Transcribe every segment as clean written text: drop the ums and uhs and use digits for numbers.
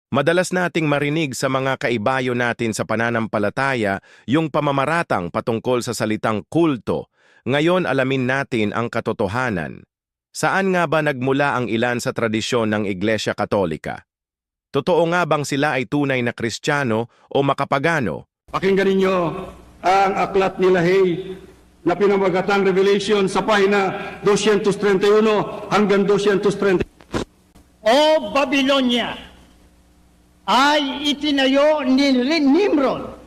Madalas nating marinig sa mga kaibayo natin sa pananampalataya yung pamamaratang patungkol sa salitang kulto. Ngayon alamin natin ang katotohanan. Saan nga ba nagmula ang ilan sa tradisyon ng Iglesia Katolika? Totoo nga bang sila ay tunay na Kristiyano o makapagano? Pakinggan ninyo ang aklat ni Lahey na pinamagatang Revelation sa pahina 231 hanggang 230. O Babylonia ay itinayo ni Nimrod.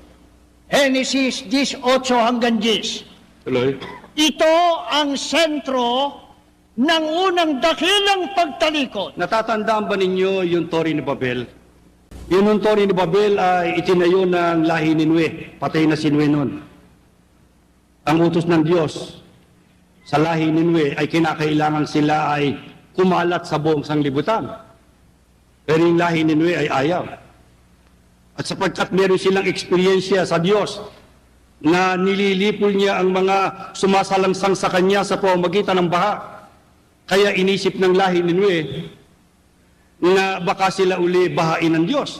Genesis 18 hanggang 10. Tuloy. Ito ang sentro ng unang dakilang pagtalikod. Natatandaan ba ninyo yung Torre ni Babel? Yung Torre ni Babel ay itinayo ng lahi ni Nue. Patay na si Nue nun. Ang utos ng Diyos sa lahi ni Nue ay kinakailangan sila ay kumalat sa buong sanglibutan. Pero yung lahi ni Nue ay ayaw. At sapagkat meron silang eksperyensya sa Diyos na nililipol niya ang mga sumasalangsang sa kanya sa pamamagitan ng baha. Kaya inisip ng lahi ni Nue na baka sila uli bahain ng Diyos.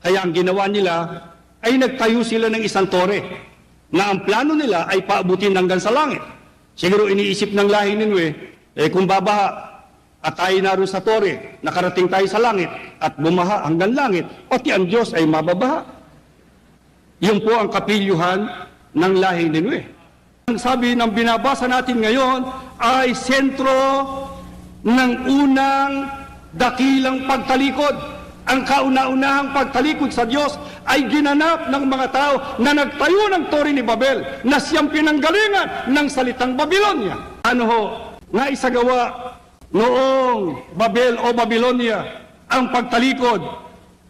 Kaya ang ginawa nila ay nagtayo sila ng isang tore na ang plano nila ay paabutin hanggang sa langit. Siguro iniisip ng lahi ni Nue, kung babaha at tayo naroon sa tore, nakarating tayo sa langit at bumaha hanggang langit, pati ang Diyos ay mababaha. Yun po ang kapilyuhan ng lahi ni Nue. Ang sabi ng binabasa natin ngayon ay sentro ng unang dakilang pagtalikod. Ang kauna-unahang pagtalikod sa Diyos ay ginanap ng mga tao na nagtayo ng Torre ni Babel na siyang pinanggalingan ng salitang Babylonia. Ano ho, naisagawa noong Babel o Babylonia ang pagtalikod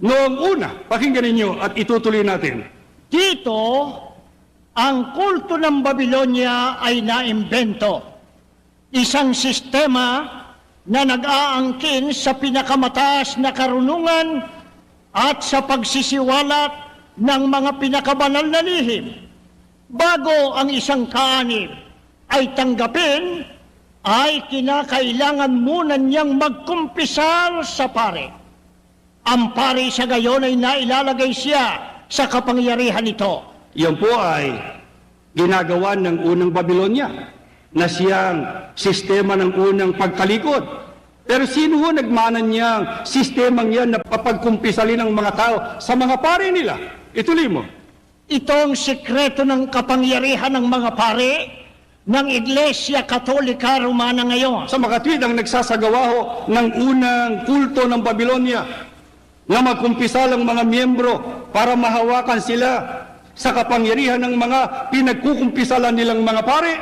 noong una. Pakinggan ninyo at itutuloy natin. Dito, ang kulto ng Babylonia ay naimbento. Isang sistema na nag-aangkin sa pinakamataas na karunungan at sa pagsisiwalat ng mga pinakabanal na lihim. Bago ang isang kaanib ay tanggapin, ay kinakailangan muna niyang magkumpisal sa pare. Ang pare sa gayon ay nailalagay siya sa kapangyarihan nito. Yan po ay ginagawa ng unang Babylonia na siyang sistema ng unang pagtalikod. Pero sino ho nagmanan niyang sistemang yan na papagkumpisalin ng mga tao sa mga pare nila? Ituloy mo. Ito ang sekreto ng kapangyarihan ng mga pare ng Iglesia Katolika Romana ngayon. Sa makatwid ang nagsasagawa ho ng unang kulto ng Babylonia na magkumpisal ang mga miyembro para mahawakan sila sa kapangyarihan ng mga pinagkukumpisalan nilang mga pare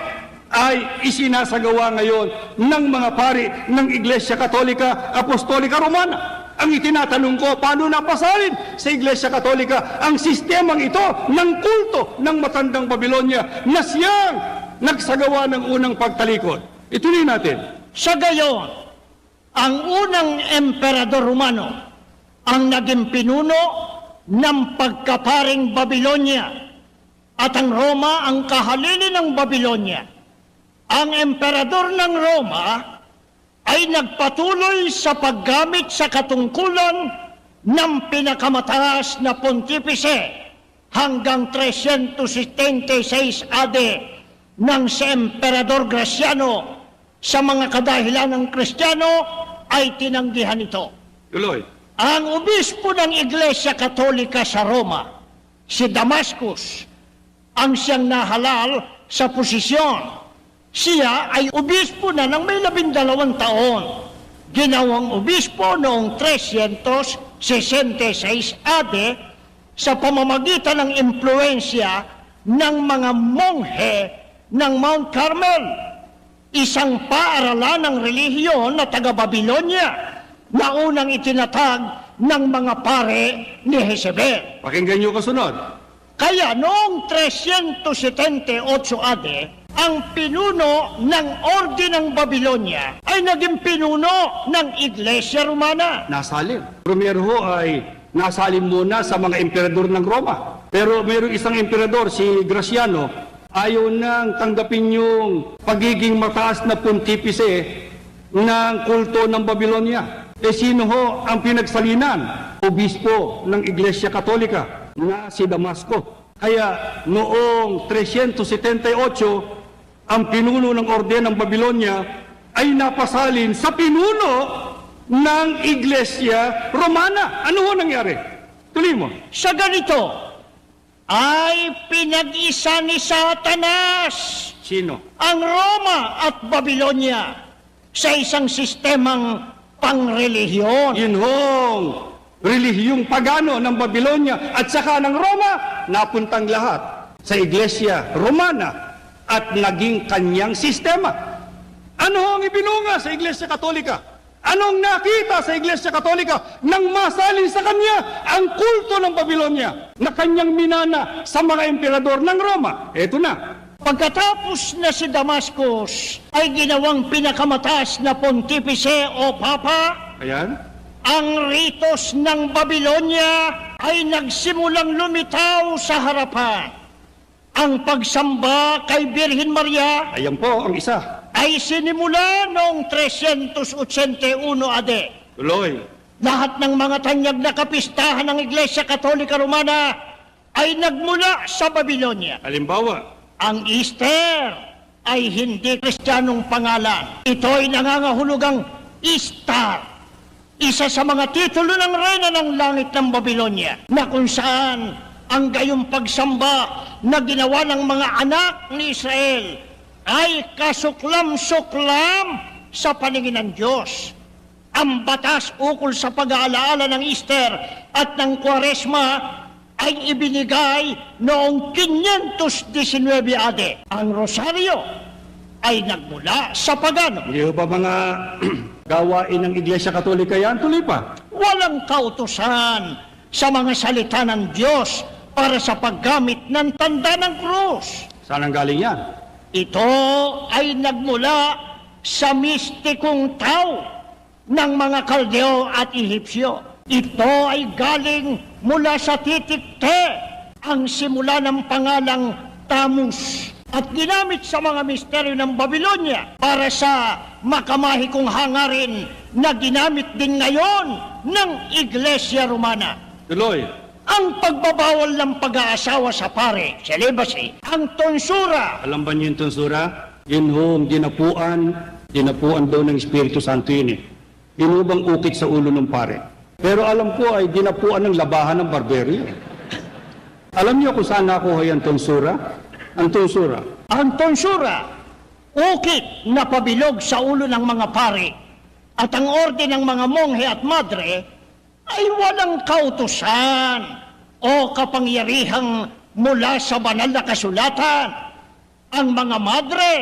ay isinasagawa ngayon ng mga pari ng Iglesia Katolika Apostolika Romana. Ang itinatanong ko, paano napasalin sa Iglesia Katolika ang sistemang ito ng kulto ng matandang Babylonia na siyang nagsagawa ng unang pagtalikod? Ituloy natin. Sa gayon, ang unang emperador Romano ang naging pinuno ng pagkaparing Babylonia at ang Roma ang kahalili ng Babylonia. Ang emperador ng Roma ay nagpatuloy sa paggamit sa katungkulan ng pinakamataas na pontipice hanggang 376 AD nang si Emperador Graciano sa mga kadahilan ng Kristiyano ay tinanggihan ito. Tuloy. Ang obispo ng Iglesia Katolika sa Roma, si Damascus, ang siyang nahalal sa posisyon. Siya ay obispo na ng may 12 taon. Ginawang obispo noong 366 AD sa pamamagitan ng impluensya ng mga monghe ng Mount Carmel, isang paaralan ng relihiyon na taga-Babylonia na unang itinatag ng mga pare ni Jezebel. Pakinggan niyo kasunod. Kaya noong 378 AD, ang pinuno ng Orde ng Babylonia ay naging pinuno ng Iglesia Romana. Nasalin. Primero ho ay nasalin muna sa mga emperador ng Roma. Pero mayroong isang emperador, si Graciano, ayaw nang tanggapin yung pagiging mataas na pontipice ng kulto ng Babylonia. Sino ho ang pinagsalinan o obispo ng Iglesia Katolika na si Damasco. Kaya noong 378, ang pinuno ng Orden ng Babylonia ay napasalin sa pinuno ng Iglesia Romana. Ano ho nangyari? Tuloy mo. Sa ganito, ay pinag-isa ni Satanas Sino? ang Roma at Babylonia sa isang sistemang pangrelihiyon. Yun hong relihiyong pagano ng Babylonia at saka ng Roma, napuntang lahat sa Iglesia Romana at naging kanyang sistema. Ano ang ibinunga sa Iglesia Katolika? Anong nakita sa Iglesia Katolika nang masalin sa kanya ang kulto ng Babylonia na kanyang minana sa mga emperador ng Roma? Eto na. Pagkatapos na si Damascus ay ginawang pinakamataas na pontifice o papa, Ayan. ang ritos ng Babylonia ay nagsimulang lumitaw sa harapan. Ang pagsamba kay Birhen Maria Ayan po ang isa. ay sinimula noong 381 AD. Tuloy. Lahat ng mga tanyag na kapistahan ng Iglesia Katolika Romana ay nagmula sa Babylonia. Halimbawa, Ang Easter ay hindi Kristiyanong pangalan. Ito ay nangangahulugang Istar, isa sa mga titulo ng reyna ng langit ng Babylonia, na kung saan ang gayong pagsamba na ginawa ng mga anak ni Israel ay kasuklam-suklam sa paningin ng Diyos. Ang batas ukol sa pag-aalaala ng Easter at ng Kwaresma ay ibinigay noong 519 AD. Ang rosaryo ay nagmula sa pagano. hindi ba mga gawain ng Iglesia Katolika yan? Tuloy pa. Walang kautusan sa mga salita ng Diyos para sa paggamit ng tanda ng krus. Saan ang galing yan? Ito ay nagmula sa mistikong tao ng mga Kaldeo at Ehipsyo. Ito ay galing mula sa titik Te, ang simula ng pangalang Tamus, at ginamit sa mga misteryo ng Babylonia para sa makamahikong hangarin na ginamit din ngayon ng Iglesia Romana. Tuloy. Ang pagbabawal ng pag-aasawa sa pare, celibacy, ang tonsura, Alam ba niyo yung tonsura? Yun hong dinapuan daw ng Espiritu Santo yun eh. Yun ho bang ukit sa ulo ng pare? Pero alam ko ay dinapuan ng labahan ng barberyo. Alam niyo kung saan nakuha yung tonsura? Ang tonsura. Ang tonsura, ukit na pabilog sa ulo ng mga pari, at ang orde ng mga monghe at madre ay walang kautusan o kapangyarihang mula sa banal na kasulatan. Ang mga madre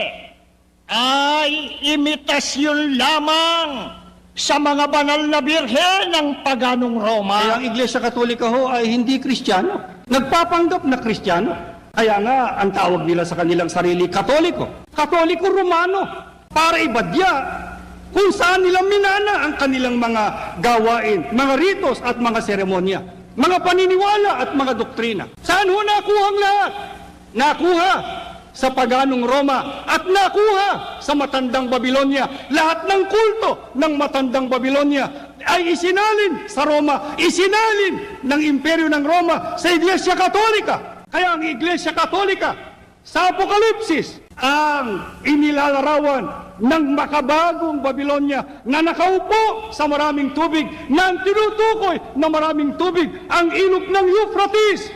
ay imitasyon lamang sa mga banal na birhen ng paganong Kaya Roma. ang Iglesia Katolika ho ay hindi Kristiyano. Nagpapanggap na Kristiyano. Kaya nga, ang tawag nila sa kanilang sarili, Katoliko. Katoliko Romano. Para ibadya kung saan nila minana ang kanilang mga gawain, mga ritos at mga seremonya, mga paniniwala at mga doktrina. Saan ho nakuha ang lahat? Nakuha sa paganong Roma at nakuha sa matandang Babylonia. Lahat ng kulto ng matandang Babylonia ay isinalin sa Roma, isinalin ng imperyo ng Roma sa Iglesia Katolika. Kaya ang Iglesia Katolika sa Apokalipsis ang inilalarawan ng makabagong Babylonia na nakaupo sa maraming tubig, na ang tinutukoy na maraming tubig ang ilog ng Euphrates